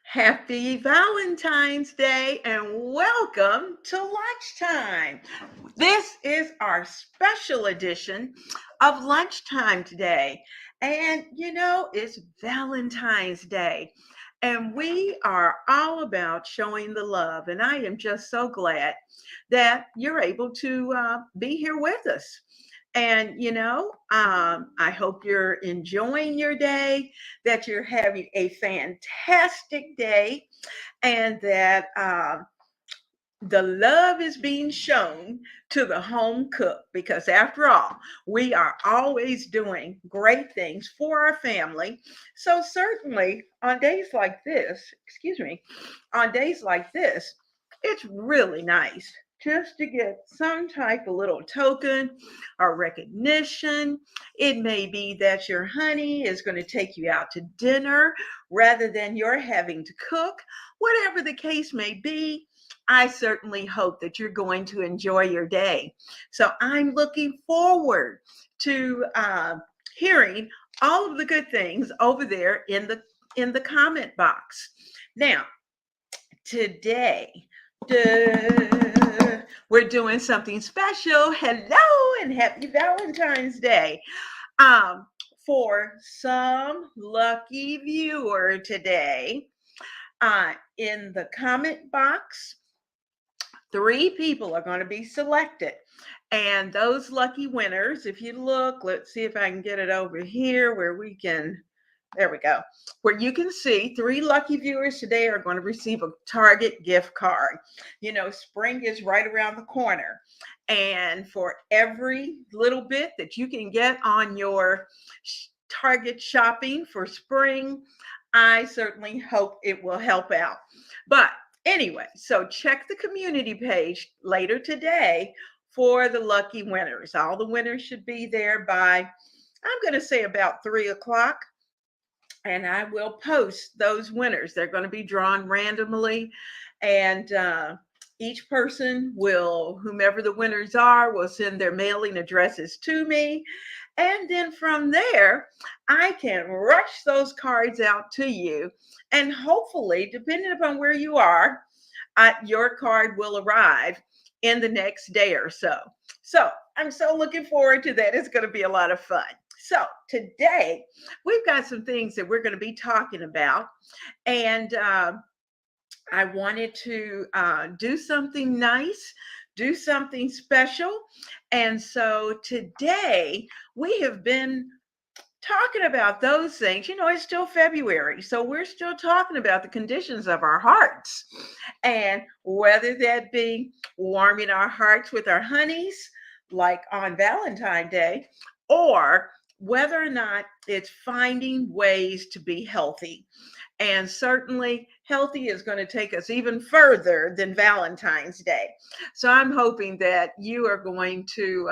Happy Valentine's Day and welcome to Lunchtime. This is our special edition of Lunchtime today. And it's Valentine's Day. And we are all about showing the love. And I am just so glad that you're able to be here with us. And, I hope you're enjoying your day, that you're having a fantastic day, and that the love is being shown to the home cook because, after all, we are always doing great things for our family. So, certainly on days like this, on days like this, it's really nice just to get some type of little token or recognition. It may be that your honey is going to take you out to dinner rather than you're having to cook. Whatever the case may be, I certainly hope that you're going to enjoy your day. So I'm looking forward to hearing all of the good things over there in the comment box. Now, today, we're doing something special. Hello and happy Valentine's Day. Um, for some lucky viewer today, in the comment box, 3 people are going to be selected. And those lucky winners, if you look, let's see if I can get it over here where we can, there we go, where you can see 3 lucky viewers today are going to receive a Target gift card. Spring is right around the corner. And for every little bit that you can get on your Target shopping for spring, I certainly hope it will help out. But anyway, so check the community page later today for the lucky winners. All the winners should be there by, I'm going to say, about 3 o'clock. And I will post those winners. They're going to be drawn randomly. And each person will, whomever the winners are, will send their mailing addresses to me. And then from there, I can rush those cards out to you. And hopefully, depending upon where you are, your card will arrive in the next day or so. So I'm so looking forward to that. It's going to be a lot of fun. So today, we've got some things that we're going to be talking about. And I wanted to do something nice, do something special. And so today we have been talking about those things. It's still February, so we're still talking about the conditions of our hearts. And whether that be warming our hearts with our honeys, like on Valentine's Day, or whether or not it's finding ways to be healthy. And certainly, healthy is going to take us even further than Valentine's Day. So I'm hoping that you are going to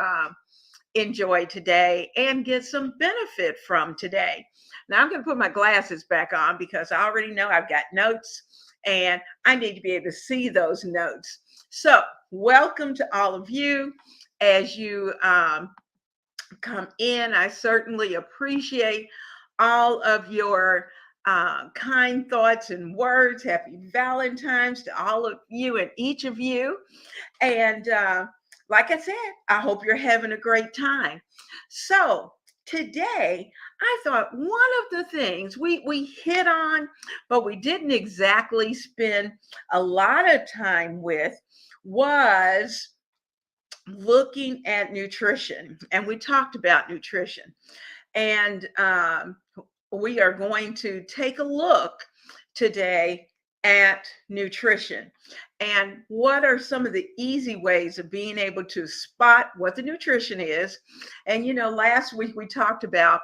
enjoy today and get some benefit from today. Now, I'm going to put my glasses back on because I already know I've got notes and I need to be able to see those notes. So, welcome to all of you as you come in. I certainly appreciate all of your kind thoughts and words. Happy Valentine's to all of you and each of you. And like I said, I hope you're having a great time. So today, I thought one of the things we hit on, but we didn't exactly spend a lot of time with, was looking at nutrition. And we talked about nutrition. And we are going to take a look today at nutrition and what are some of the easy ways of being able to spot what the nutrition is. And last week we talked about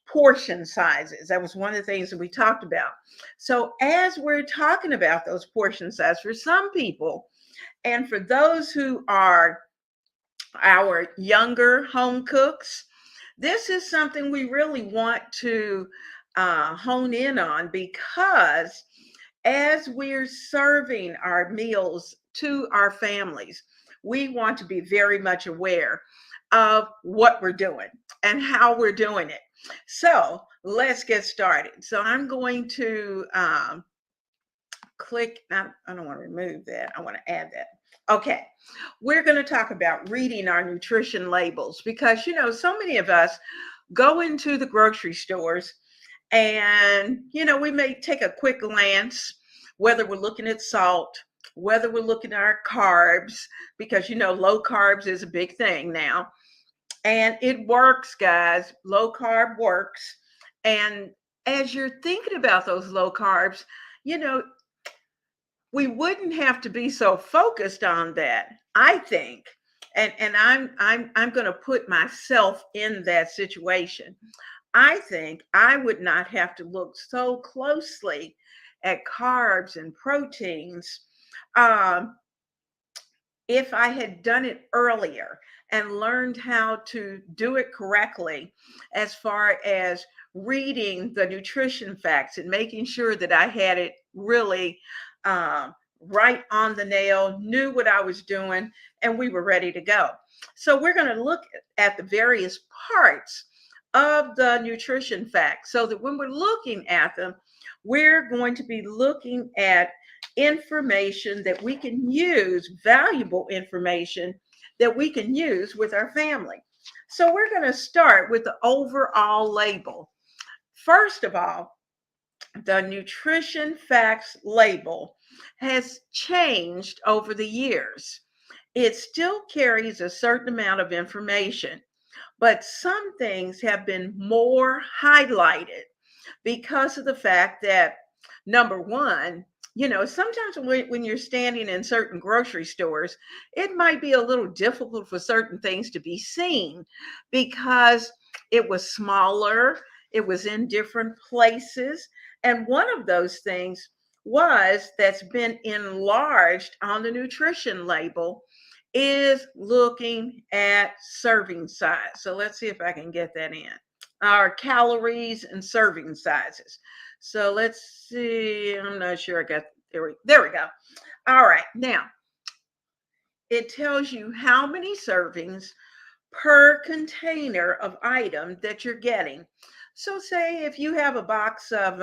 portion sizes. That was one of the things that we talked about. So as we're talking about those portion sizes, for some people, and for those who are our younger home cooks, this is something we really want to hone in on, because as we're serving our meals to our families, we want to be very much aware of what we're doing and how we're doing it. So let's get started. So I'm going to click. I don't want to remove that. I want to add that. Okay. We're going to talk about reading our nutrition labels because, so many of us go into the grocery stores and, we may take a quick glance, whether we're looking at salt, whether we're looking at our carbs, because, low carbs is a big thing now. And it works, guys. Low carb works. And as you're thinking about those low carbs, you know, we wouldn't have to be so focused on that, I think. And I'm going to put myself in that situation. I think I would not have to look so closely at carbs and proteins um, if I had done it earlier and learned how to do it correctly, as far as reading the nutrition facts and making sure that I had it really right on the nail, knew what I was doing, and we were ready to go. So, we're going to look at the various parts of the nutrition facts so that when we're looking at them, we're going to be looking at information that we can use, valuable information that we can use with our family. So we're going to start with the overall label. First of all, the nutrition facts label has changed over the years. It still carries a certain amount of information, but some things have been more highlighted because of the fact that, number one, sometimes when you're standing in certain grocery stores, it might be a little difficult for certain things to be seen because it was smaller, it was in different places. And one of those things that's been enlarged on the nutrition label is looking at serving size. So let's see if I can get that in. Our calories and serving sizes. So let's see. I'm not sure I got there we go. All right. Now it tells you how many servings per container of item that you're getting. So say if you have a box of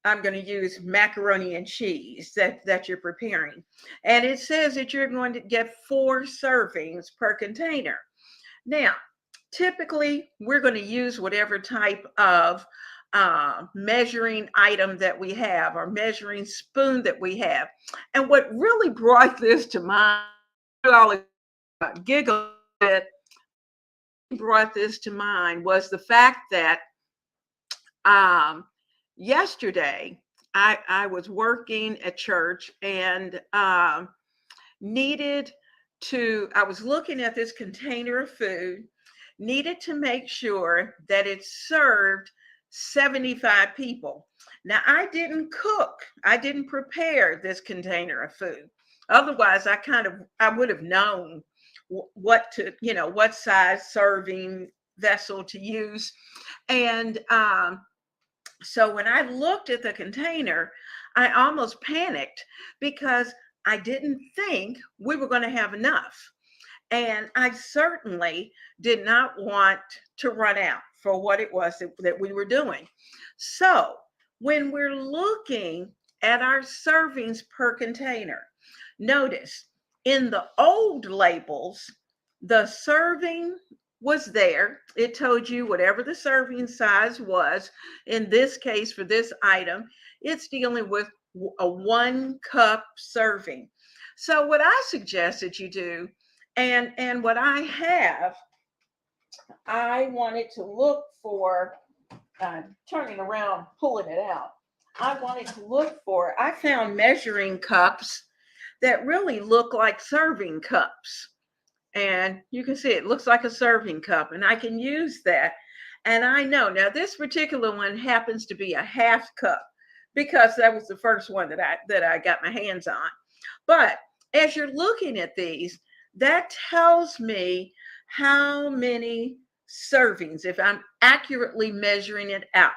I'm going to use macaroni and cheese that you're preparing, and it says that you're going to get 4 servings per container. Now, typically, we're going to use whatever type of measuring item that we have or measuring spoon that we have. And what really brought this to mind, I'll giggle a bit, brought this to mind was the fact that yesterday I was working at church and I was looking at this container of food, needed to make sure that it served 75 people. Now, I didn't cook, I didn't prepare this container of food. Otherwise, I would have known what size serving vessel to use. And so when I looked at the container, I almost panicked because I didn't think we were going to have enough. And I certainly did not want to run out for what it was that we were doing. So when we're looking at our servings per container, notice in the old labels, the serving was there. It told you whatever the serving size was. In this case, for this item, it's dealing with a 1 cup serving. So what I suggest that you do, and what I wanted to look for, turning around, pulling it out. I found measuring cups that really look like serving cups. And you can see it looks like a serving cup, and I can use that. And I know now this particular one happens to be a half cup because that was the first one that I got my hands on. But as you're looking at these, that tells me how many servings, if I'm accurately measuring it out.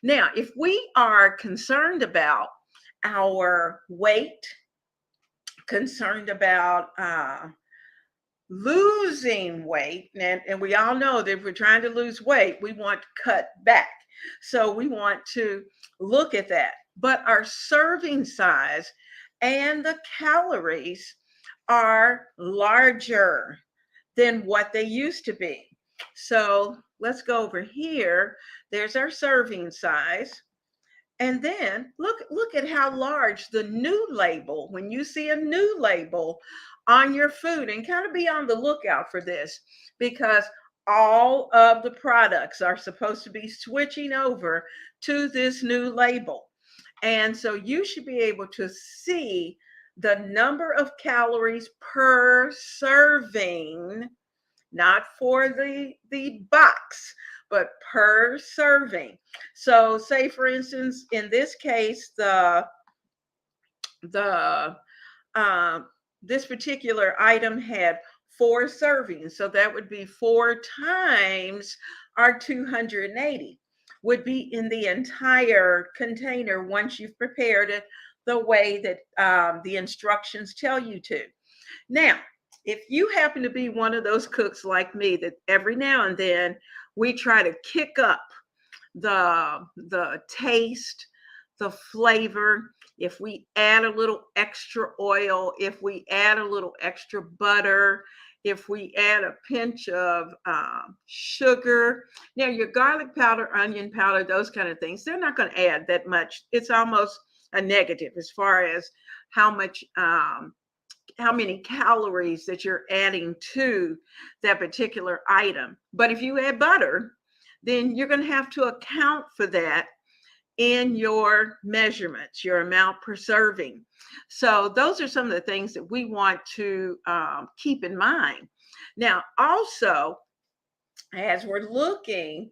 Now, if we are concerned about our weight, concerned about losing weight, and we all know that if we're trying to lose weight, we want to cut back. So we want to look at that. but our serving size and the calories are larger than what they used to be. So let's go over here. There's our serving size. And then look at how large the new label, when you see a new label on your food, and kind of be on the lookout for this, because all of the products are supposed to be switching over to this new label. And so you should be able to see the number of calories per serving, not for the box, but per serving. So say for instance, in this case, the this particular item had 4 servings, so that would be 4 times our 280 would be in the entire container once you've prepared it the way that the instructions tell you to. Now, if you happen to be one of those cooks like me that every now and then we try to kick up the taste, the flavor, if we add a little extra oil, if we add a little extra butter, if we add a pinch of sugar. Now, your garlic powder, onion powder, those kind of things, they're not going to add that much. It's almost a negative as far as how much how many calories that you're adding to that particular item. But if you add butter, then you're going to have to account for that in your measurements, your amount per serving. So those are some of the things that we want to keep in mind. Now, also, as we're looking,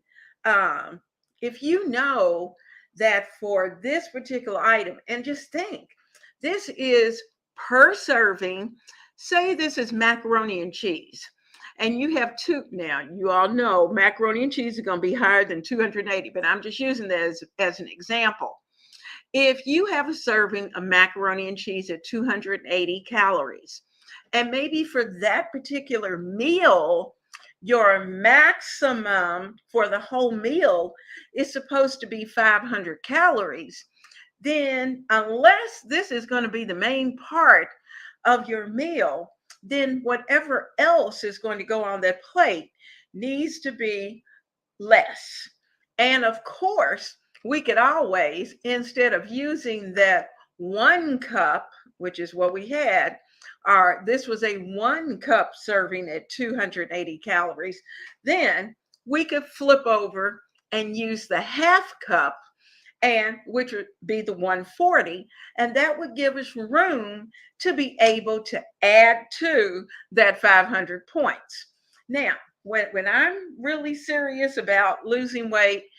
if you know that for this particular item, and just think, this is per serving. Say this is macaroni and cheese, and you have two. Now, you all know macaroni and cheese is going to be higher than 280, but I'm just using that as an example. If you have a serving of macaroni and cheese at 280 calories, and maybe for that particular meal, your maximum for the whole meal is supposed to be 500 calories, then unless this is going to be the main part of your meal, then whatever else is going to go on that plate needs to be less. And of course, we could always, instead of using that 1 cup, which is what we had, this was a 1 cup serving at 280 calories, then we could flip over and use the 1/2 cup, and which would be the 140, and that would give us room to be able to add to that 500 points. Now, when I'm really serious about losing weight,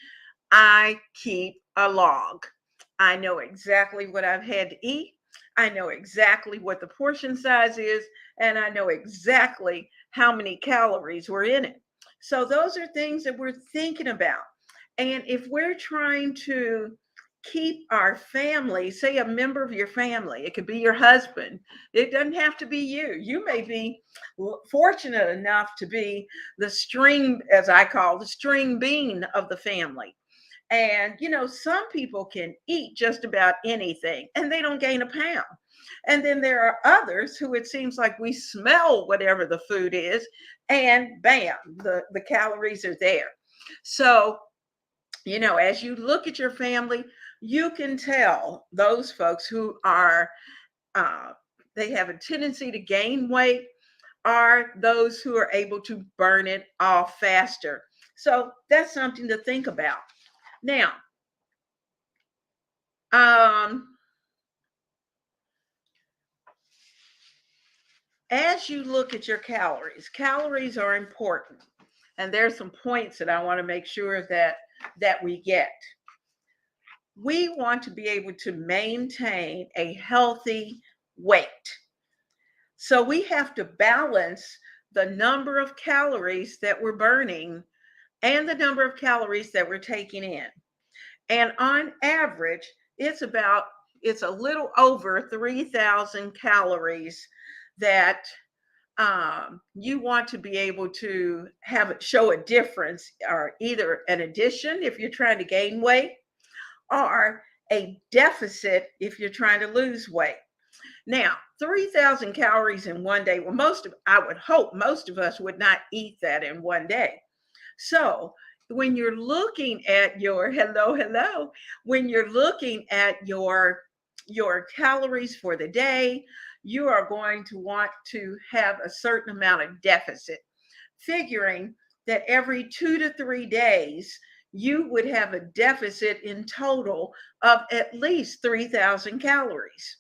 I keep a log. I know exactly what I've had to eat. I know exactly what the portion size is, and I know exactly how many calories were in it. So those are things that we're thinking about. And if we're trying to keep our family, say a member of your family, it could be your husband, it doesn't have to be you. You may be fortunate enough to be the string, as I call the string bean of the family. And, some people can eat just about anything and they don't gain a pound. And then there are others who it seems like we smell whatever the food is and bam, the calories are there. So, as you look at your family, you can tell those folks who are, uh, they have a tendency to gain weight, are those who are able to burn it off faster. So that's something to think about. Now, as you look at your calories are important. And there's some points that I want to make sure that we get. We want to be able to maintain a healthy weight. So we have to balance the number of calories that we're burning and the number of calories that we're taking in. And on average, it's a little over 3,000 calories that you want to be able to have it show a difference, or either an addition if you're trying to gain weight, or a deficit if you're trying to lose weight. Now, 3,000 calories in one day. Well, I would hope most of us would not eat that in one day. So when you're looking at your when you're looking at your calories for the day, you are going to want to have a certain amount of deficit, figuring that every 2 to 3 days you would have a deficit in total of at least 3,000 calories.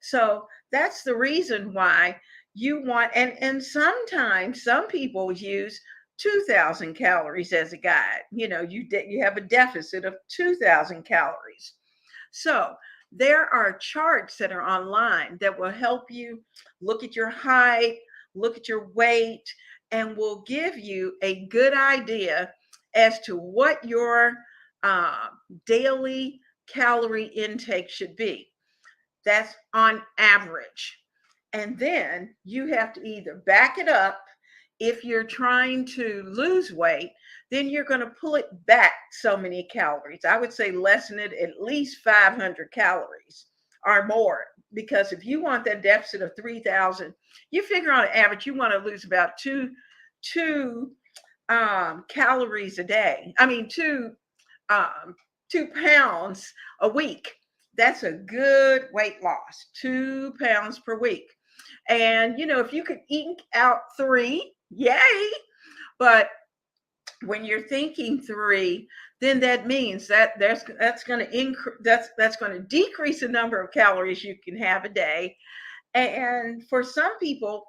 So that's the reason why you want, and sometimes some people use 2,000 calories as a guide. You have a deficit of 2,000 calories. So there are charts that are online that will help you look at your height, look at your weight, and will give you a good idea as to what your uh, daily calorie intake should be. That's on average. And then you have to either back it up. If you're trying to lose weight, then you're going to pull it back so many calories. I would say lessen it at least 500 calories or more. Because if you want that deficit of 3,000, you figure on average you want to lose about two calories a day. I mean, 2 pounds a week. That's a good weight loss, 2 pounds per week. And if you could eke out 3, yay. But when you're thinking 3, then that means that's going to increase, that's going to decrease the number of calories you can have a day. And for some people,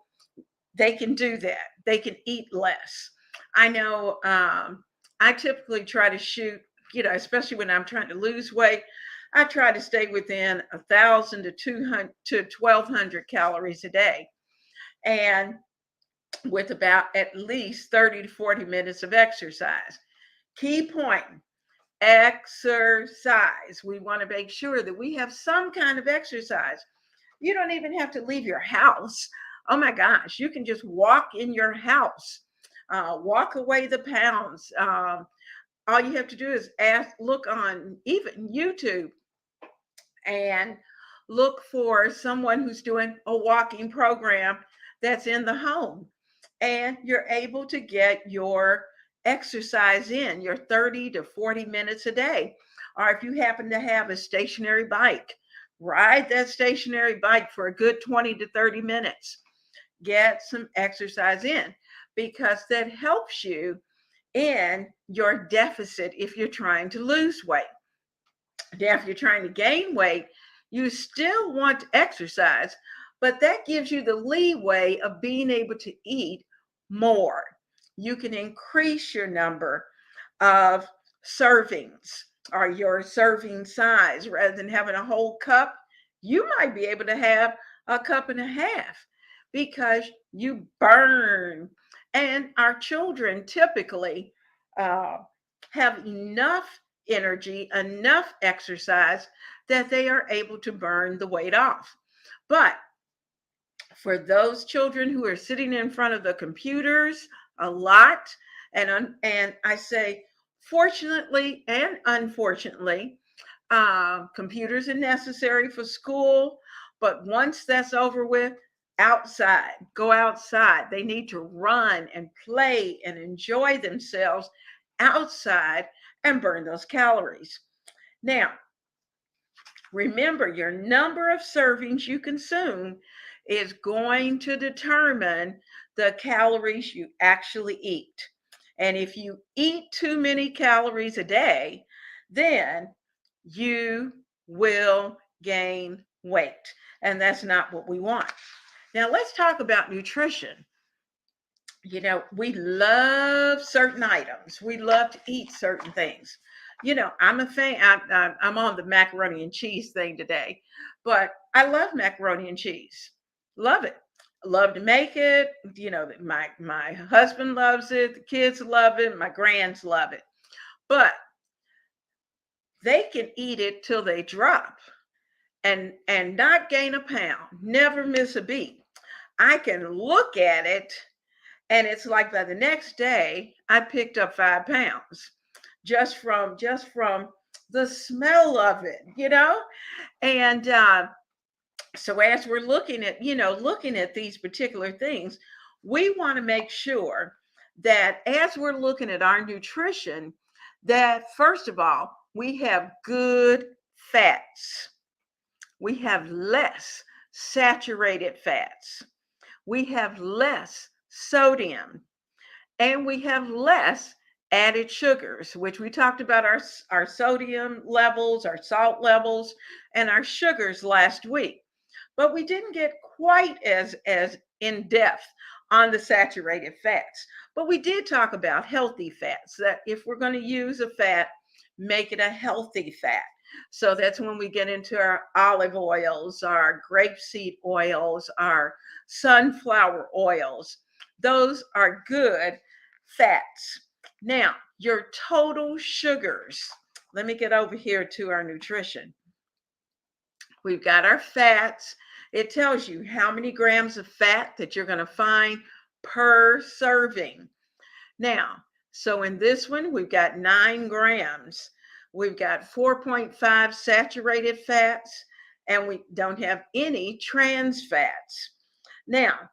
they can do that. They can eat less. I know I typically try to shoot, especially when I'm trying to lose weight, I try to stay within 1,000 to 200 to 1,200 calories a day, and with about at least 30 to 40 minutes of exercise. Key point: exercise. We want to make sure that we have some kind of exercise. You don't even have to leave your house. Oh my gosh, you can just walk in your house, walk away the pounds. All you have to do is look on even YouTube and look for someone who's doing a walking program that's in the home. And you're able to get your exercise in, your 30 to 40 minutes a day. Or if you happen to have a stationary bike, ride that stationary bike for a good 20 to 30 minutes. Get some exercise in, because that helps you in your deficit if you're trying to lose weight. Now, if you're trying to gain weight, you still want to exercise, but that gives you the leeway of being able to eat more. You can increase your number of servings or your serving size. Rather than having a whole cup, you might be able to have a cup and a half, because you burn. And our children typically uh, have enough energy, enough exercise that they are able to burn the weight off. But for those children who are sitting in front of the computers a lot, and I say fortunately and unfortunately, computers are necessary for school, but once that's over with, go outside. They need to run and play and enjoy themselves outside and burn those calories. Now, remember, your number of servings you consume is going to determine the calories you actually eat. And if you eat too many calories a day, then you will gain weight. And that's not what we want. Now, let's talk about nutrition. We love certain items. We love to eat certain things. I'm a fan. I'm on the macaroni and cheese thing today, but I love macaroni and cheese. Love it. Love to make it. My husband loves it. The kids love it. My grands love it. But they can eat it till they drop and not gain a pound. Never miss a beat. I can look at it, and it's like by the next day, I picked up 5 pounds just from the smell of it, And so as we're looking at, looking at these particular things, we want to make sure that as we're looking at our nutrition, that first of all, we have good fats. We have less saturated fats. We have less sodium, and we have less added sugars, which we talked about our sodium levels, our salt levels, and our sugars last week. But we didn't get quite as in depth on the saturated fats. But we did talk about healthy fats, that if we're going to use a fat, make it a healthy fat. So that's when we get into our olive oils, our grapeseed oils, our sunflower oils. Those are good fats. Now, your total sugars. Let me get over here to our nutrition. We've got our fats. It tells you how many grams of fat that you're going to find per serving. Now, so in this one, we've got 9 grams. We've got 4.5 saturated fats, and we don't have any trans fats. Now,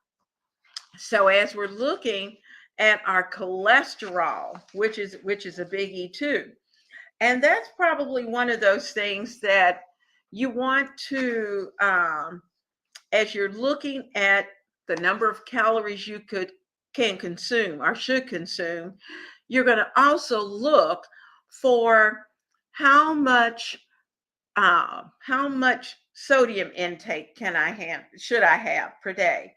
so as we're looking at our cholesterol, which is a biggie too, and that's probably one of those things that you want to, as you're looking at the number of calories you can consume or should consume, you're going to also look for how much sodium intake should I have per day,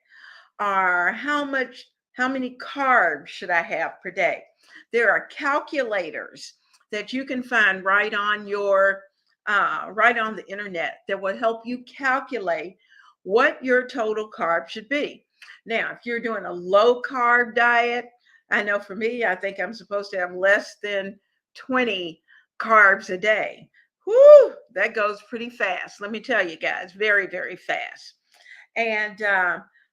or how many carbs should I have per day. There are calculators that you can find right on the internet that will help you calculate what your total carb should be. Now, if you're doing a low carb diet, I know for me, I think I'm supposed to have less than 20 carbs a day. Whoo, that goes pretty fast. Let me tell you guys, very, very fast. And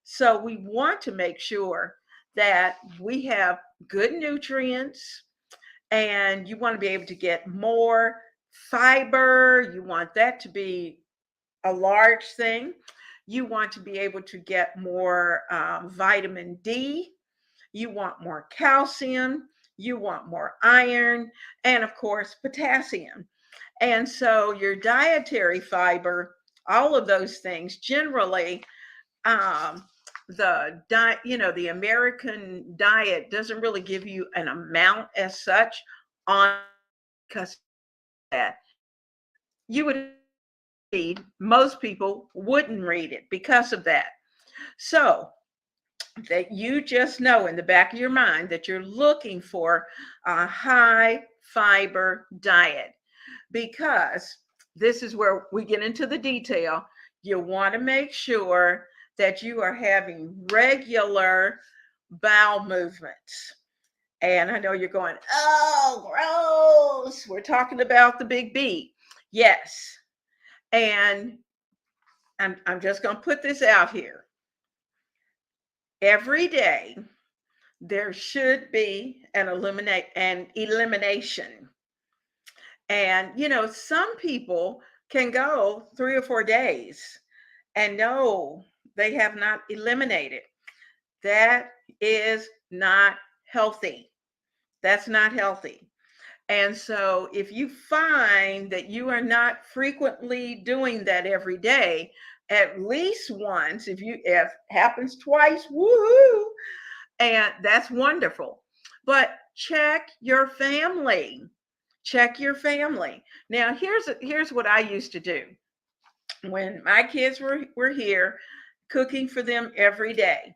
so we want to make sure that we have good nutrients, and you want to be able to get more fiber. You want that to be a large thing. You want to be able to get more vitamin D. You want more calcium. You want more iron, and of course, potassium. And so your dietary fiber, all of those things, generally, the American diet doesn't really give you an amount as such on, because that you would read, most people wouldn't read it because of that. So that you just know in the back of your mind that you're looking for a high fiber diet, because this is where we get into the detail. You want to make sure that you are having regular bowel movements. And I know you're going, oh, gross. We're talking about the big B. Yes. And I'm just going to put this out here. Every day, there should be an elimination. And, some people can go 3 or 4 days and no, they have not eliminated. That is not healthy. That's not healthy. And so if you find that you are not frequently doing that every day, at least once, if happens twice, woohoo, and that's wonderful. But check your family. Check your family. Now, here's what I used to do. When my kids were here, cooking for them every day,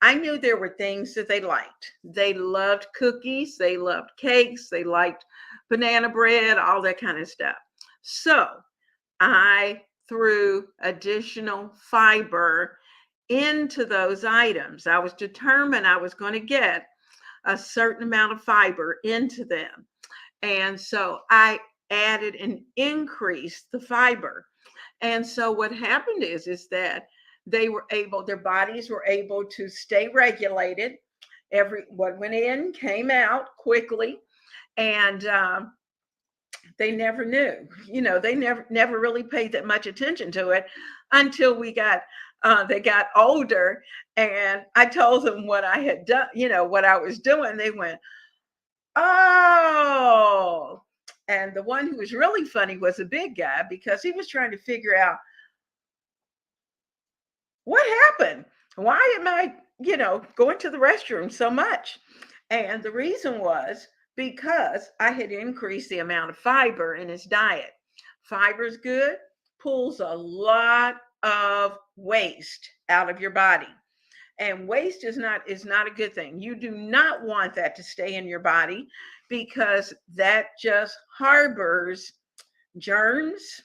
I knew there were things that they liked. They loved cookies, they loved cakes, they liked banana bread, all that kind of stuff. So I threw additional fiber into those items. I was determined I was going to get a certain amount of fiber into them. And so I added and increased the fiber. And so what happened is that their bodies were able to stay regulated. What went in came out quickly. And they never knew. They never really paid that much attention to it until they got older, and I told them what I had done, what I was doing. They went, "Oh." And the one who was really funny was a big guy, because he was trying to figure out what happened. Why am I, going to the restroom so much? And the reason was because I had increased the amount of fiber in his diet. Fiber's good, pulls a lot of waste out of your body. And waste is not a good thing. You do not want that to stay in your body, because that just harbors germs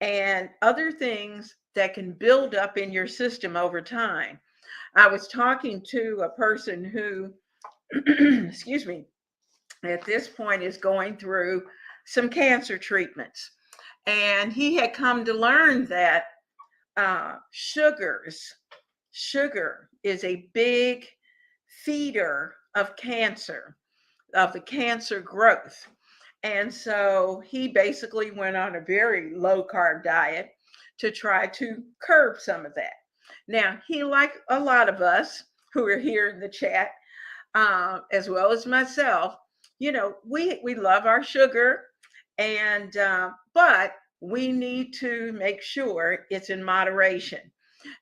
and other things that can build up in your system over time. I was talking to a person who, excuse me, at this point is going through some cancer treatments. And he had come to learn that sugar is a big feeder of cancer, of the cancer growth. And so he basically went on a very low carb diet to try to curb some of that. Now, he, like a lot of us who are here in the chat, as well as myself, we love our sugar, and but we need to make sure it's in moderation.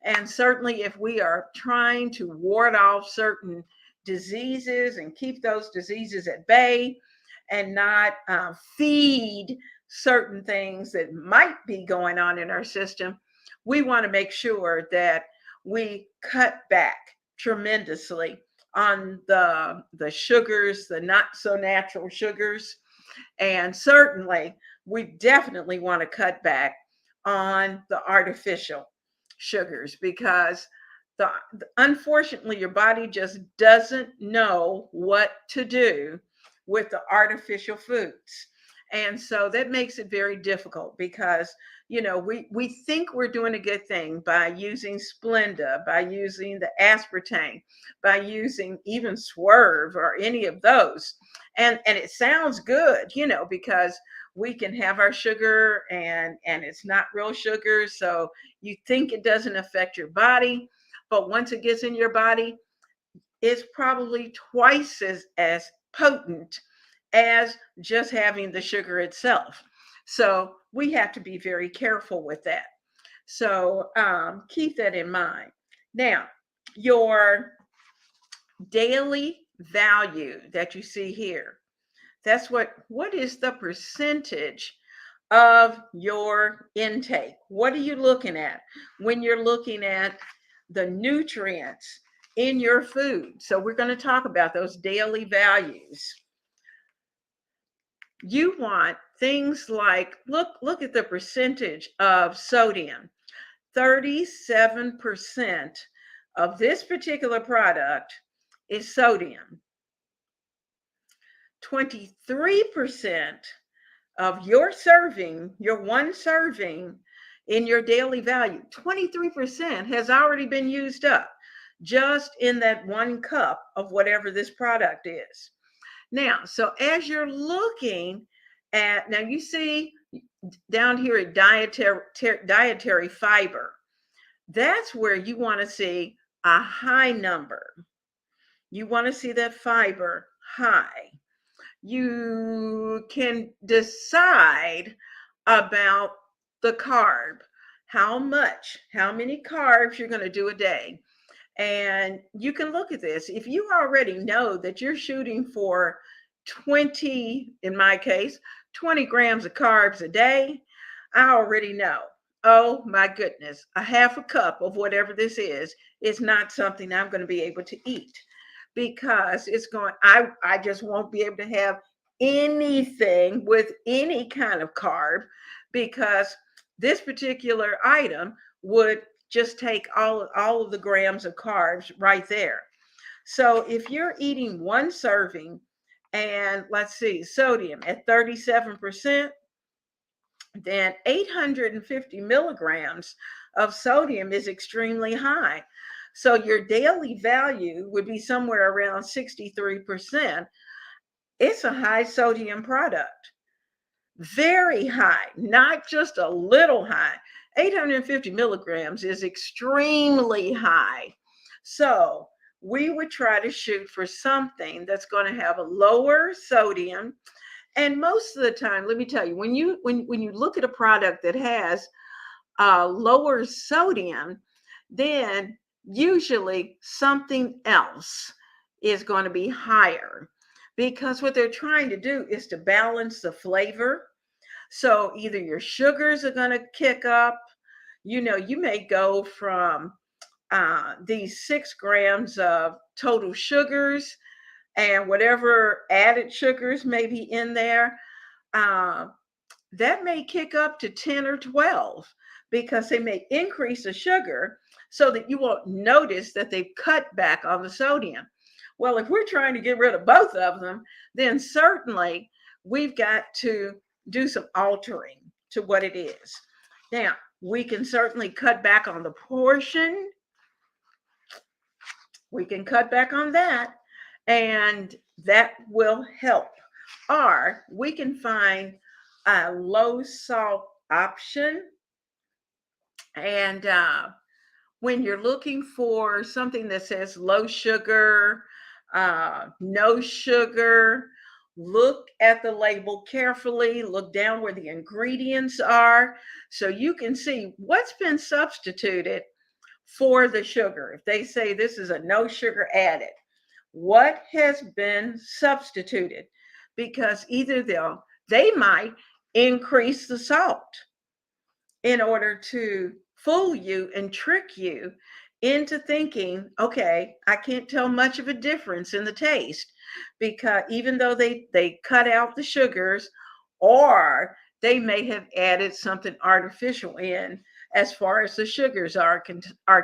And certainly, if we are trying to ward off certain diseases and keep those diseases at bay, and not feed certain things that might be going on in our system, we want to make sure that we cut back tremendously on the sugars, the not so natural sugars. And certainly, we definitely want to cut back on the artificial sugars, because unfortunately, your body just doesn't know what to do with the artificial foods. And so that makes it very difficult, because we think we're doing a good thing by using Splenda, by using the aspartame, by using even Swerve or any of those. And it sounds good, because we can have our sugar, and it's not real sugar, so you think it doesn't affect your body. But once it gets in your body, it's probably twice as potent as just having the sugar itself. So we have to be very careful with that. So keep that in mind. Now, your daily value that you see here, that's what is the percentage of your intake? What are you looking at when you're looking at the nutrients in your food? So we're going to talk about those daily values. You want things like, look at the percentage of sodium. 37% of this particular product is sodium. 23% of your serving, your one serving in your daily value, 23% has already been used up just in that one cup of whatever this product is. Now, so as you're looking at, now you see down here at dietary fiber, that's where you want to see a high number. You want to see that fiber high. You can decide about the carb, how many carbs you're going to do a day. And you can look at this. If you already know that you're shooting for 20, in my case, 20 grams of carbs a day, I already know, oh my goodness, a half a cup of whatever this is not something I'm going to be able to eat, because I just won't be able to have anything with any kind of carb, because this particular item would just take all of the grams of carbs right there. So if you're eating one serving, and let's see, sodium at 37%, then 850 milligrams of sodium is extremely high. So your daily value would be somewhere around 63%. It's a high sodium product. very high, not just a little high. 850 milligrams is extremely high. So we would try to shoot for something that's going to have a lower sodium. And most of the time, let me tell you, when you look at a product that has lower sodium, then usually something else is going to be higher, because what they're trying to do is to balance the flavor. So either your sugars are going to kick up, you may go from these 6 grams of total sugars and whatever added sugars may be in there. Uh, that may kick up to 10 or 12, because they may increase the sugar so that you won't notice that they've cut back on the sodium. Well, if we're trying to get rid of both of them, then certainly we've got to do some altering to what it is. Now, we can certainly cut back on the portion. We can cut back on that, and that will help. Or we can find a low salt option. And when you're looking for something that says low sugar, no sugar, look at the label carefully, look down where the ingredients are so you can see what's been substituted for the sugar. If they say this is a no sugar added, what has been substituted? Because either they might increase the salt in order to fool you and trick you into thinking, okay, I can't tell much of a difference in the taste, because even though they cut out the sugars, or they may have added something artificial in as far as the sugars are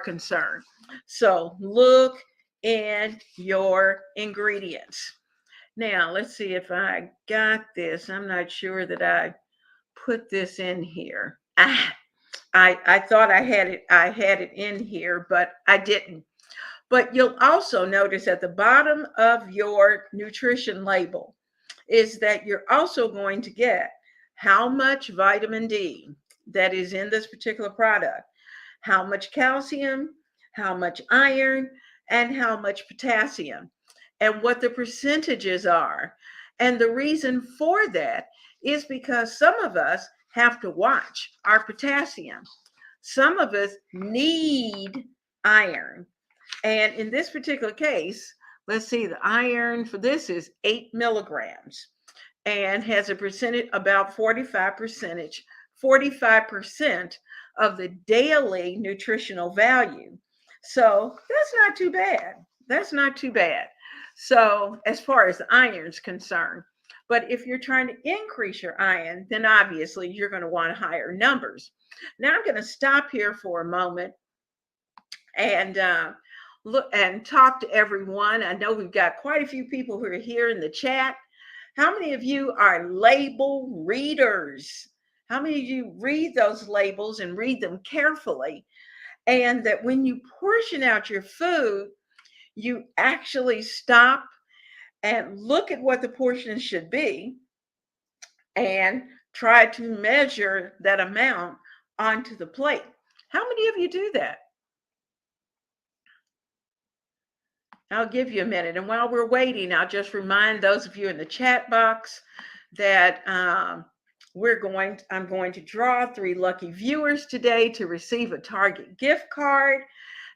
concerned. So look in your ingredients. Now, let's see if I got this. I'm not sure that I put this in here. I thought I had it in here, but I didn't. But you'll also notice at the bottom of your nutrition label is that you're also going to get how much vitamin D that is in this particular product, how much calcium, how much iron, and how much potassium, and what the percentages are. And the reason for that is because some of us have to watch our potassium. Some of us need iron. And in this particular case, let's see, the iron for this is 8 milligrams and has a percentage about 45% of the daily nutritional value. So that's not too bad. That's not too bad. So as far as the iron is concerned, but if you're trying to increase your iron, then obviously you're going to want higher numbers. Now I'm going to stop here for a moment and look and talk to everyone. I know we've got quite a few people who are here in the chat. How many of you are label readers? How many of you read those labels and read them carefully? And that when you portion out your food, you actually stop and look at what the portions should be and try to measure that amount onto the plate. How many of you do that? I'll give you a minute. And while we're waiting, I'll just remind those of you in the chat box that I'm going to draw 3 lucky viewers today to receive a Target gift card.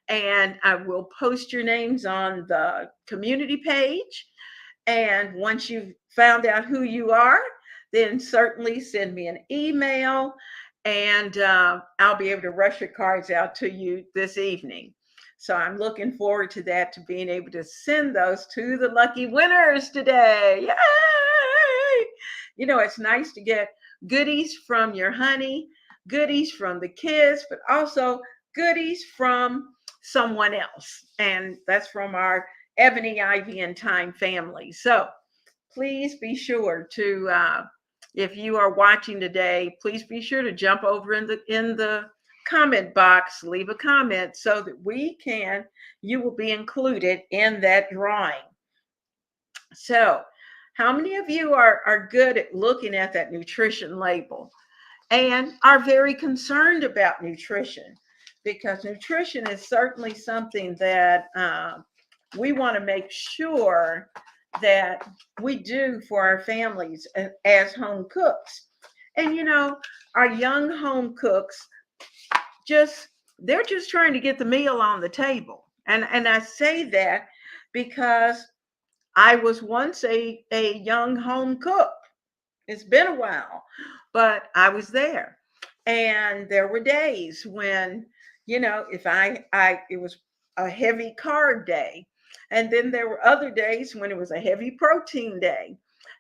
And I will post your names on the community page. And once you've found out who you are, then certainly send me an email, and I'll be able to rush your cards out to you this evening. So I'm looking forward to that, to being able to send those to the lucky winners today. Yay! It's nice to get goodies from your honey, goodies from the kids, but also goodies from someone else. And that's from our Ebony Ivy Thyme family. So please be sure to, if you are watching today, please be sure to jump over in the comment box, leave a comment so that you will be included in that drawing. So How many of you are good at looking at that nutrition label and are very concerned about nutrition? Because nutrition is certainly something that we want to make sure that we do for our families as home cooks. And our young home cooks just they're just trying to get the meal on the table. And I say that because I was once a young home cook. It's been a while, but I was there. And there were days when, if I it was a heavy carb day. And then there were other days when it was a heavy protein day.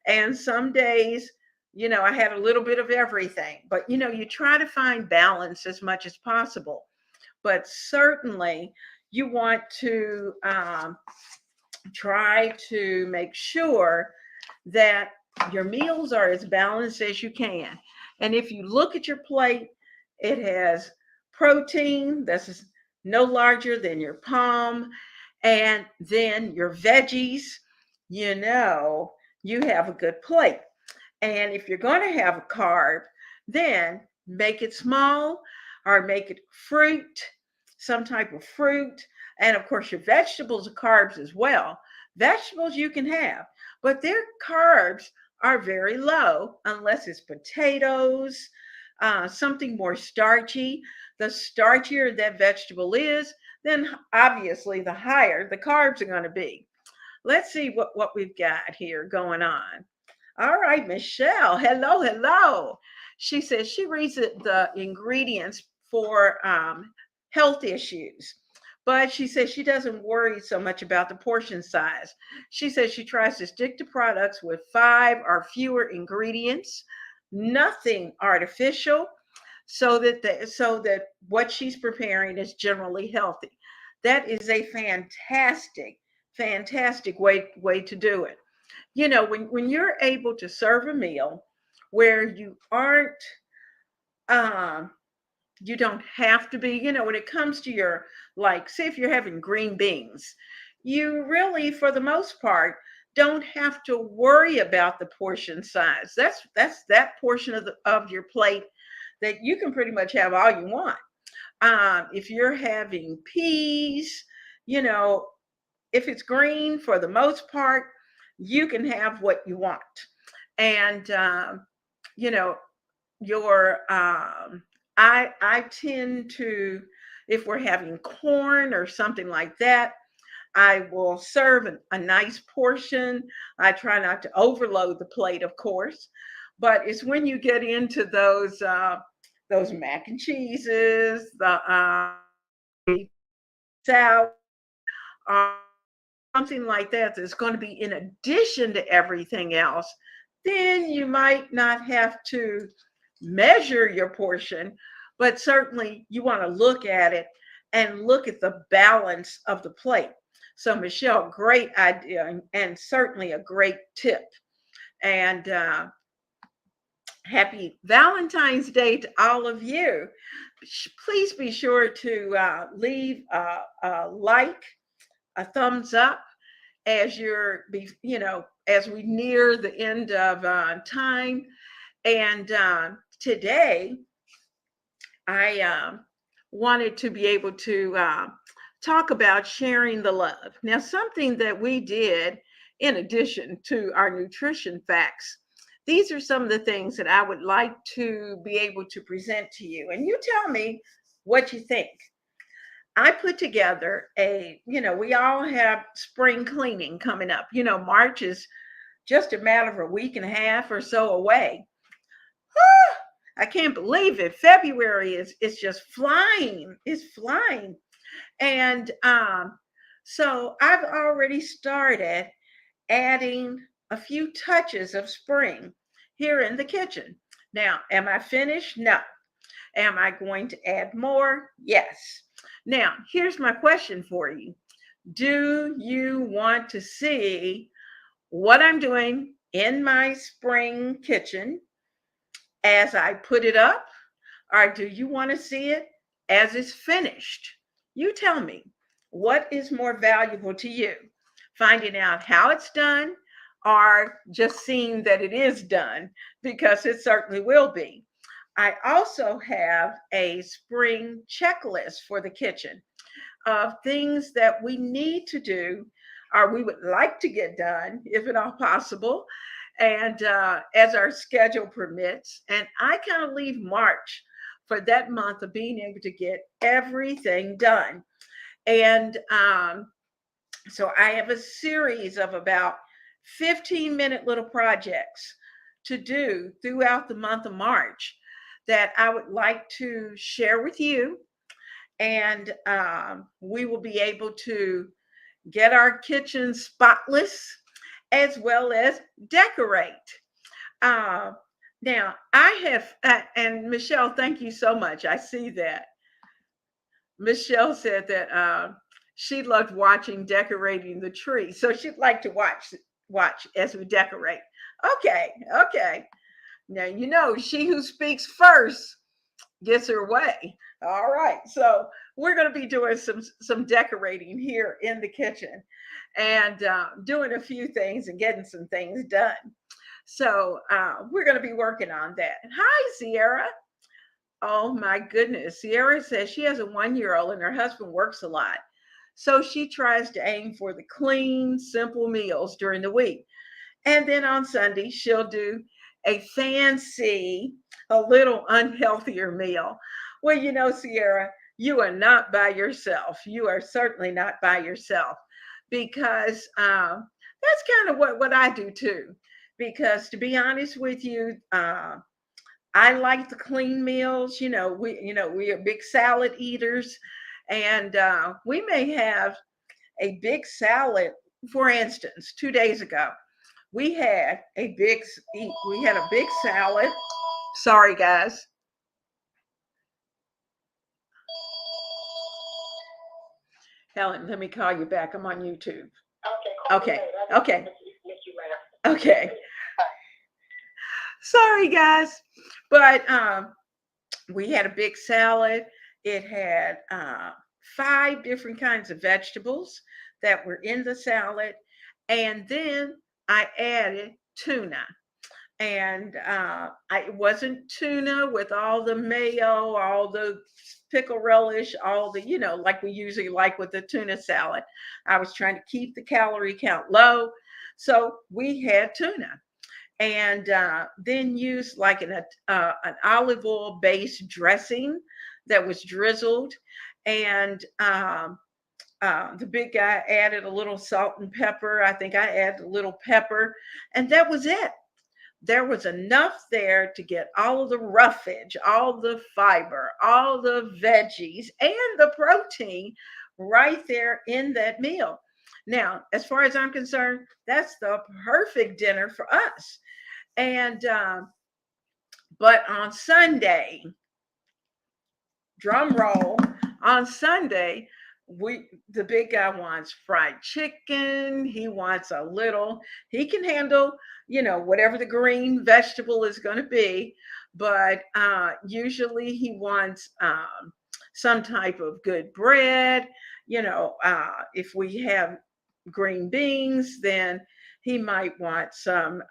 And some days, I had a little bit of everything. But you try to find balance as much as possible. But certainly you want to try to make sure that your meals are as balanced as you can. And if you look at your plate, it has protein that's no larger than your palm, and then your veggies, you know, you have a good plate. And if you're going to have a carb, then make it small or make it fruit, some type of fruit. And of course, your vegetables are carbs as well. Vegetables you can have, but their carbs are very low unless it's potatoes, something more starchy. The starchier that vegetable is, then obviously the higher the carbs are going to be. Let's see what we've got here going on. All right, Michelle. Hello, hello. She says she reads the ingredients for health issues, but she says she doesn't worry so much about the portion size. She says she tries to stick to products with 5 or fewer ingredients, nothing artificial, so that what she's preparing is generally healthy. That is a fantastic way to do it. When you're able to serve a meal where um you don't have to be, when it comes to your, like, say if you're having green beans, you really for the most part don't have to worry about the portion size. That's that portion of your plate that you can pretty much have all you want. If you're having peas, you know if it's green, for the most part, you can have what you want. And you know, your I tend to, if we're having corn or something like that, I will serve a nice portion. I try not to overload the plate, of course, but it's when you get into those mac and cheeses, the salad, uh, something like that that's going to be in addition to everything else, then you might not have to measure your portion, but certainly you want to look at it and look at the balance of the plate. So, Michelle, great idea and certainly a great tip. And happy Valentine's Day to all of you. Please be sure to leave a like, a thumbs up as as we near the end of time. And today I wanted to be able to talk about sharing the love. Now, something that we did in addition to our nutrition facts, these are some of the things that I would like to be able to present to you. And you tell me what you think. I put together we all have spring cleaning coming up. March is just a matter of a week and a half or so away. I can't believe it. February is just flying. It's flying. And so I've already started adding a few touches of spring here in the kitchen. Now, am I finished? No. Am I going to add more? Yes. Now, here's my question for you. Do you want to see what I'm doing in my spring kitchen as I put it up? Or do you want to see it as it's finished? You tell me, what is more valuable to you? Finding out how it's done or just seeing that it is done, because it certainly will be. I also have a spring checklist for the kitchen of things that we need to do or we would like to get done, if at all possible, and as our schedule permits. And I kind of leave March for that month of being able to get everything done. And so I have a series of about 15-minute little projects to do throughout the month of March that I would like to share with you. And we will be able to get our kitchen spotless as well as decorate. Uh, Now, I have, and Michelle, thank you so much. I see that. Michelle said that she loved watching decorating the tree, so she'd like to watch as we decorate. Okay, okay. Now you know she who speaks first gets her way. All right, so we're going to be doing some decorating here in the kitchen, and doing a few things and getting some things done. So we're going to be working on that. Hi, Sierra. Oh my goodness. Sierra says she has a 1 year old and her husband works a lot. So she tries to aim for the clean, simple meals during the week. And then on Sunday, she'll do a fancy, a little unhealthier meal. Well, you know, Sierra, you are not by yourself. You are certainly not by yourself, because that's kind of what I do too. Because to be honest with you, I like the clean meals. We are big salad eaters, and we may have a big salad. For instance, 2 days ago, we had a big salad. Sorry, guys. Helen, let me call you back. I'm on YouTube. Okay. Okay. Okay. Sorry, guys. But we had a big salad. It had 5 different kinds of vegetables that were in the salad. And then I added tuna. And it wasn't tuna with all the mayo, all the pickle relish, all the, like we usually like with the tuna salad. I was trying to keep the calorie count low. So we had tuna, and then used like an olive oil based dressing that was drizzled. And the big guy added a little salt and pepper. I think I added a little pepper, and that was it. There was enough there to get all of the roughage, all the fiber, all the veggies, and the protein right there in that meal. Now, as far as I'm concerned, that's the perfect dinner for us. And but on Sunday, drum roll, on Sunday, the big guy wants fried chicken. He wants a little, he can handle, whatever the green vegetable is going to be, but usually he wants some type of good bread. If we have green beans, then he might want some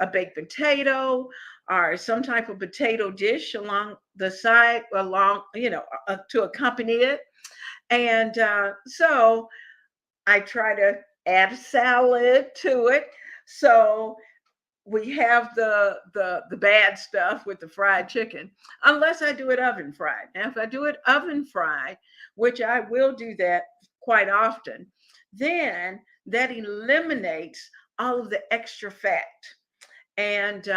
a baked potato or some type of potato dish along the side, to accompany it. And so I try to add a salad to it. So we have the bad stuff with the fried chicken, unless I do it oven fried. Now, if I do it oven fried, which I will do that quite often, then that eliminates all of the extra fat. And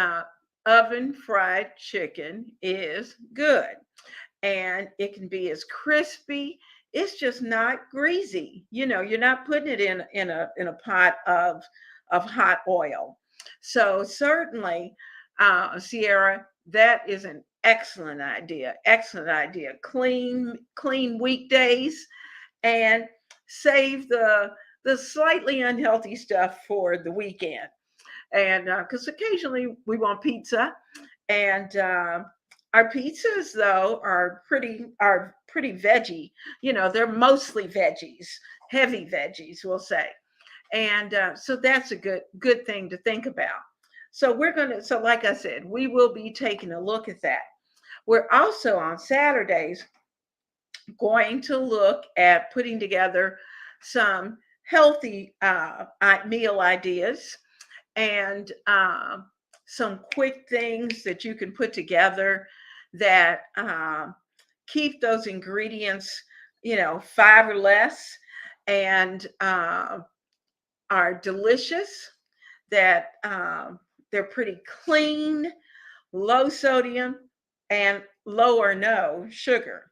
oven fried chicken is good, and it can be as crispy. It's just not greasy. You're not putting it in a pot of hot oil. So certainly, Sierra, that is an excellent idea. Excellent idea. Clean weekdays, and save the slightly unhealthy stuff for the weekend. And because occasionally we want pizza, and our pizzas though are pretty veggie. They're mostly veggies, heavy veggies, we'll say. And so that's a good thing to think about. So so like I said, we will be taking a look at that. We're also on Saturdays going to look at putting together some healthy meal ideas and some quick things that you can put together that keep those ingredients, 5 or less, and are delicious, that they're pretty clean, low sodium, and low or no sugar.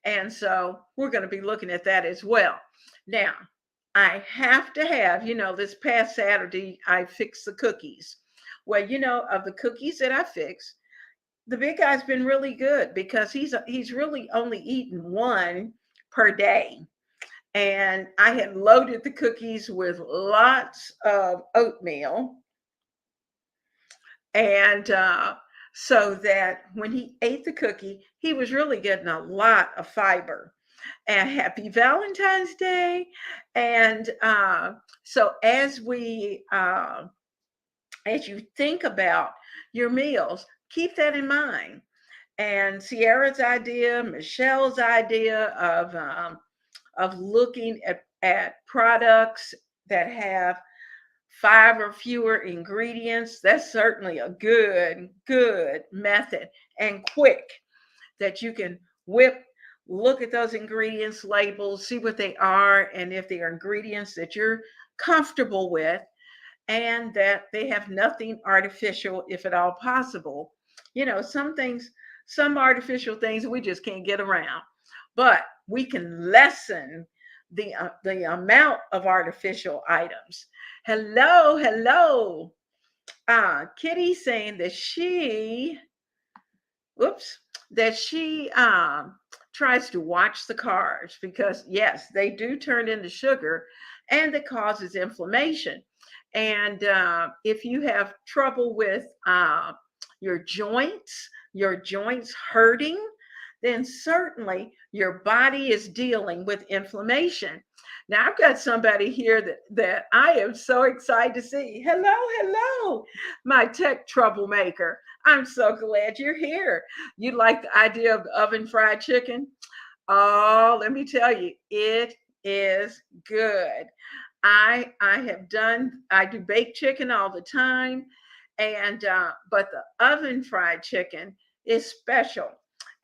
And so we're going to be looking at that as well. Now, I have to have, this past Saturday, I fixed the cookies. Well, of the cookies that I fixed, the big guy's been really good because he's really only eaten one per day. And I had loaded the cookies with lots of oatmeal. And so that when he ate the cookie, he was really getting a lot of fiber. And happy Valentine's Day. And so as you think about your meals, keep that in mind. And Sierra's idea, Michelle's idea of looking at products that have 5 or fewer ingredients, that's certainly a good method, and quick, that you can look at those ingredients labels, see what they are, and if they are ingredients that you're comfortable with, and that they have nothing artificial, if at all possible. Some artificial things we just can't get around, but we can lessen the amount of artificial items. Hello. Kitty saying that she tries to watch the carbs because, yes, they do turn into sugar, and it causes inflammation. And if you have trouble with your joints hurting, then certainly your body is dealing with inflammation. Now, I've got somebody here that I am so excited to see. Hello, my tech troublemaker. I'm so glad you're here. You like the idea of the oven fried chicken? Oh, let me tell you, it is good. I do baked chicken all the time, and but the oven fried chicken is special.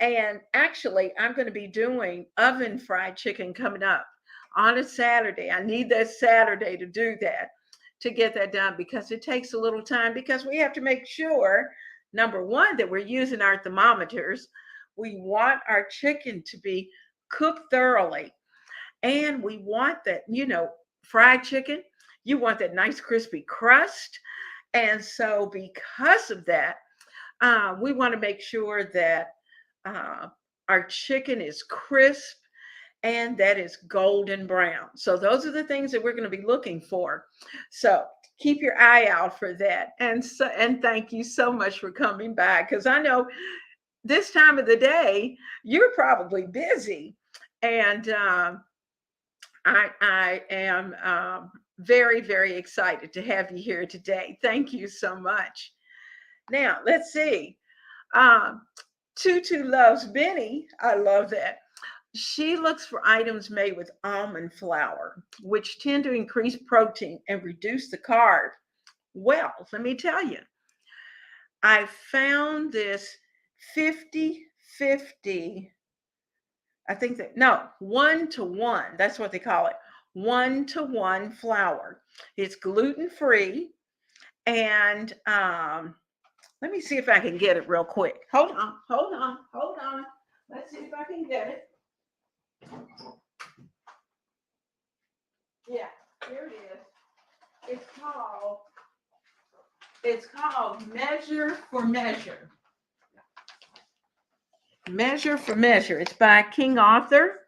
And actually, I'm going to be doing oven fried chicken coming up on a Saturday. I need that Saturday to do that, to get that done, because it takes a little time, because we have to make sure, number one, that we're using our thermometers. We want our chicken to be cooked thoroughly, and we want that, fried chicken, you want that nice crispy crust. And so because of that, we want to make sure that our chicken is crisp and that is golden brown. So those are the things that we're going to be looking for. So keep your eye out for that. And thank you so much for coming by, because I know this time of the day you're probably busy. And I am very, very excited to have you here today. Thank you so much. Now, let's see. Tutu loves Benny. I love that. She looks for items made with almond flour, which tend to increase protein and reduce the carb. Well, let me tell you, I found this 50-50. I think 1-to-1. That's what they call it. 1-to-1 flour. It's gluten-free. And let me see if I can get it real quick. Hold on. Let's see if I can get it. Yeah, here it is. It's called Measure for Measure. Measure for Measure. It's by King Arthur.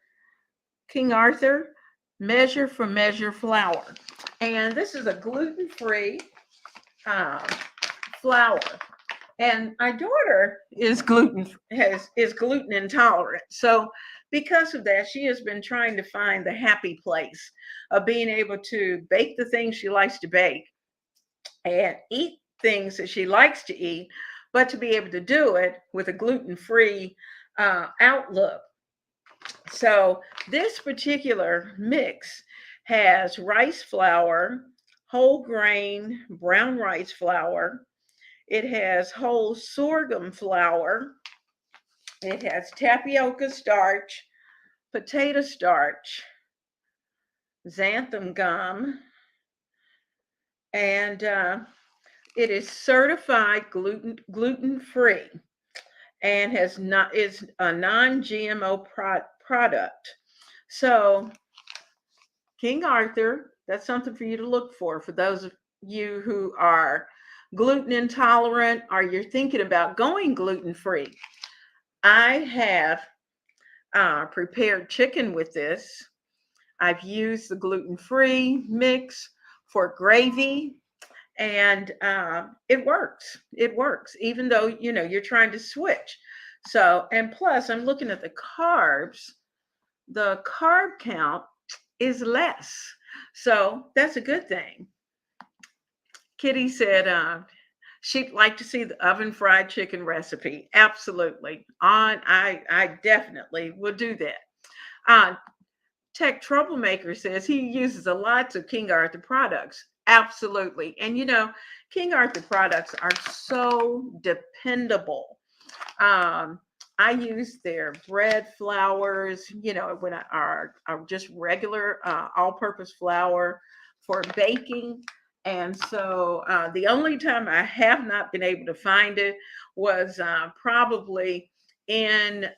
Measure for Measure flour. And this is a gluten-free flour. And my daughter is gluten intolerant. So because of that, she has been trying to find the happy place of being able to bake the things she likes to bake and eat things that she likes to eat, but to be able to do it with a gluten-free outlook. So this particular mix has rice flour, whole grain brown rice flour. It has whole sorghum flour. It has tapioca starch, potato starch, xanthan gum, and it is certified gluten free and has not is a non-GMO product. So King Arthur, that's something for you to look for those of you who are gluten intolerant or you're thinking about going gluten free. I have prepared chicken with this. I've used the gluten free mix for gravy, and it works. It works, even though you're trying to switch. So, and plus, I'm looking at the carbs. The carb count is less, so that's a good thing. Kitty said she'd like to see the oven fried chicken recipe. Absolutely, I definitely will do that. Tech Troublemaker says he uses a lot of King Arthur products. Absolutely. And King Arthur products are so dependable. I use their bread flours, when are just regular all-purpose flour for baking. And so the only time I have not been able to find it was probably in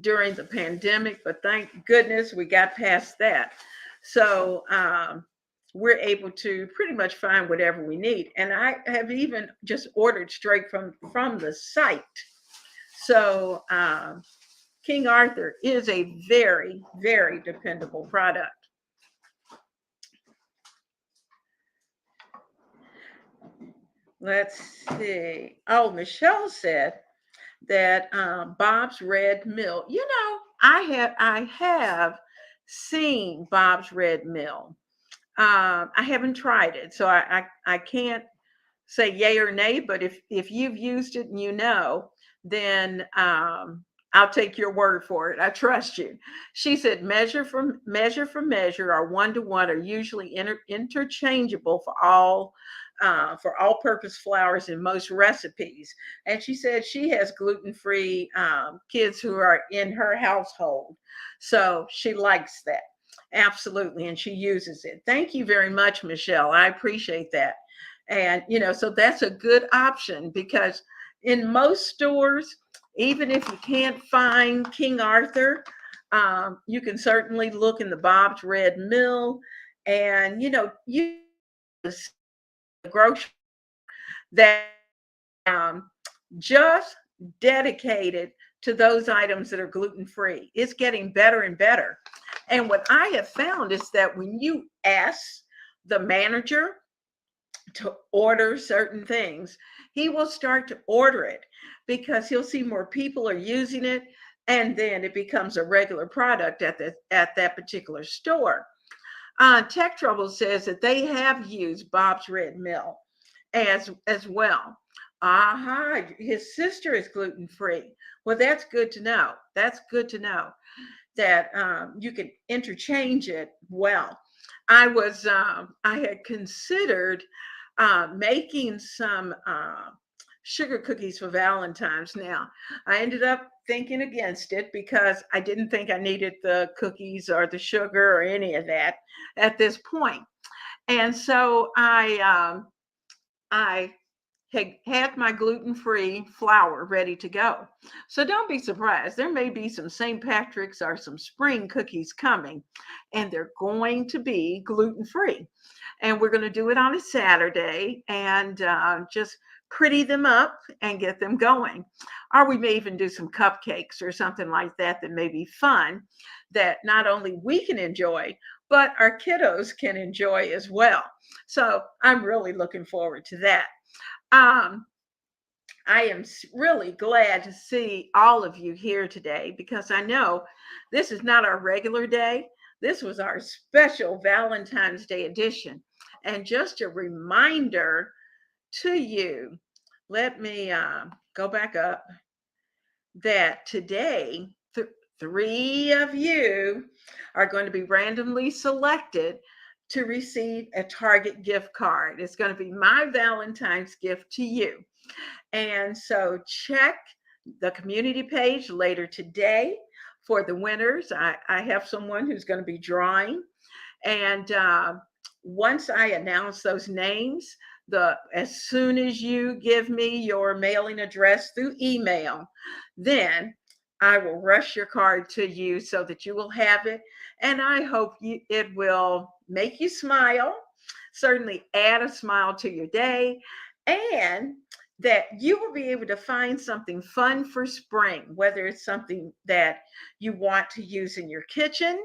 during the pandemic, but thank goodness we got past that. So we're able to pretty much find whatever we need. And I have even just ordered straight from the site. So King Arthur is a very, very dependable product. Let's see. Oh, Michelle said that Bob's Red Mill. I have seen Bob's Red Mill. I haven't tried it, so I can't say yay or nay. But if you've used it and then I'll take your word for it. I trust you. She said measure for measure or 1-to-1 are usually interchangeable for all-purpose flours in most recipes. And she said she has gluten-free kids who are in her household, so she likes that. Absolutely, and she uses it. Thank you very much, Michelle. I appreciate that. And so that's a good option because in most stores, even if you can't find King Arthur, you can certainly look in the Bob's Red Mill, and you grocery that just dedicated to those items that are gluten free. It's getting better and better. And what I have found is that when you ask the manager to order certain things, he will start to order it because he'll see more people are using it, and then it becomes a regular product at that particular store. Tech Trouble says that they have used Bob's Red Mill as well. His sister is gluten free. Well, that's good to know. That's good to know that you can interchange it well. I had considered making some sugar cookies for Valentine's. Now, I ended up thinking against it because I didn't think I needed the cookies or the sugar or any of that at this point. And so I had my gluten-free flour ready to go. So don't be surprised. There may be some St. Patrick's or some spring cookies coming, and they're going to be gluten-free. And we're going to do it on a Saturday and just pretty them up and get them going. Or we may even do some cupcakes or something like that may be fun that not only we can enjoy, but our kiddos can enjoy as well. So I'm really looking forward to that. I am really glad to see all of you here today because I know this is not our regular day. This was our special Valentine's Day edition. And just a reminder to you, let me go back up, that today, three of you are going to be randomly selected to receive a Target gift card. It's going to be my Valentine's gift to you. And so check the community page later today for the winners. I have someone who's going to be drawing. And once I announce those names, as soon as you give me your mailing address through email, then I will rush your card to you so that you will have it. And I hope it will make you smile, certainly add a smile to your day, and that you will be able to find something fun for spring, whether it's something that you want to use in your kitchen,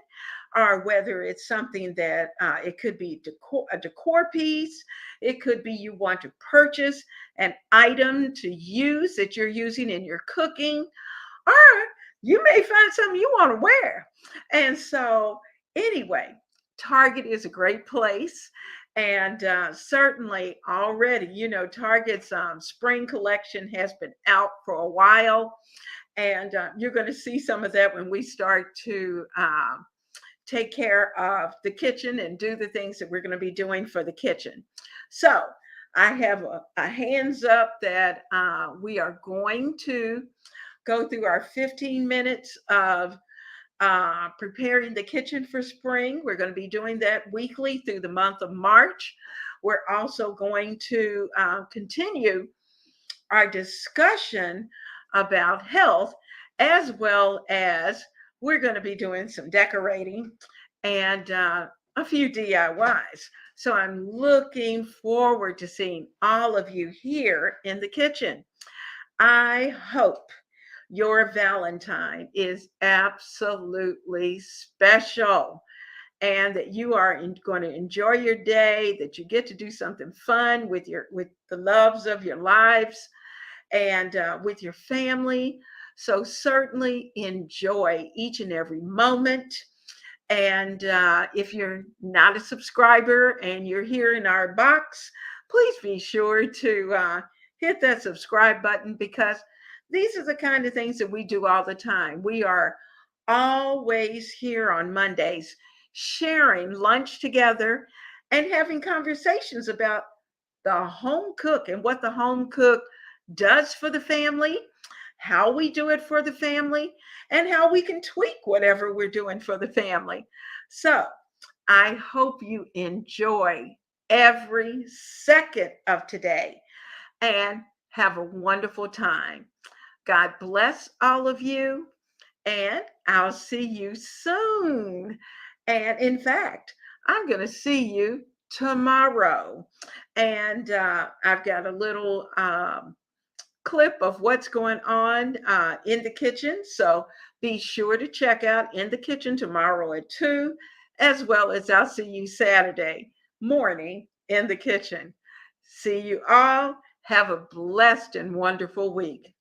or whether it's something that it could be a decor piece. It could be you want to purchase an item to use that you're using in your cooking, or you may find something you want to wear. And so, anyway, Target is a great place. And certainly already, Target's spring collection has been out for a while. And you're going to see some of that when we start to take care of the kitchen and do the things that we're going to be doing for the kitchen. So I have a hands up that we are going to go through our 15 minutes of preparing the kitchen for spring. We're going to be doing that weekly through the month of March. We're also going to continue our discussion about health, as well as we're going to be doing some decorating and a few DIYs. So I'm looking forward to seeing all of you here in the kitchen. I hope your Valentine is absolutely special and that you are going to enjoy your day, that you get to do something fun with the loves of your lives and with your family. So certainly enjoy each and every moment. And if you're not a subscriber and you're here in our box, please be sure to hit that subscribe button, because these are the kind of things that we do all the time. We are always here on Mondays sharing lunch together and having conversations about the home cook and what the home cook does for the family, how we do it for the family, and how we can tweak whatever we're doing for the family. So I hope you enjoy every second of today and have a wonderful time. God bless all of you, and I'll see you soon. And in fact, I'm going to see you tomorrow. And I've got a little clip of what's going on in the kitchen. So be sure to check out In the Kitchen tomorrow at 2, as well as I'll see you Saturday morning in the kitchen. See you all. Have a blessed and wonderful week.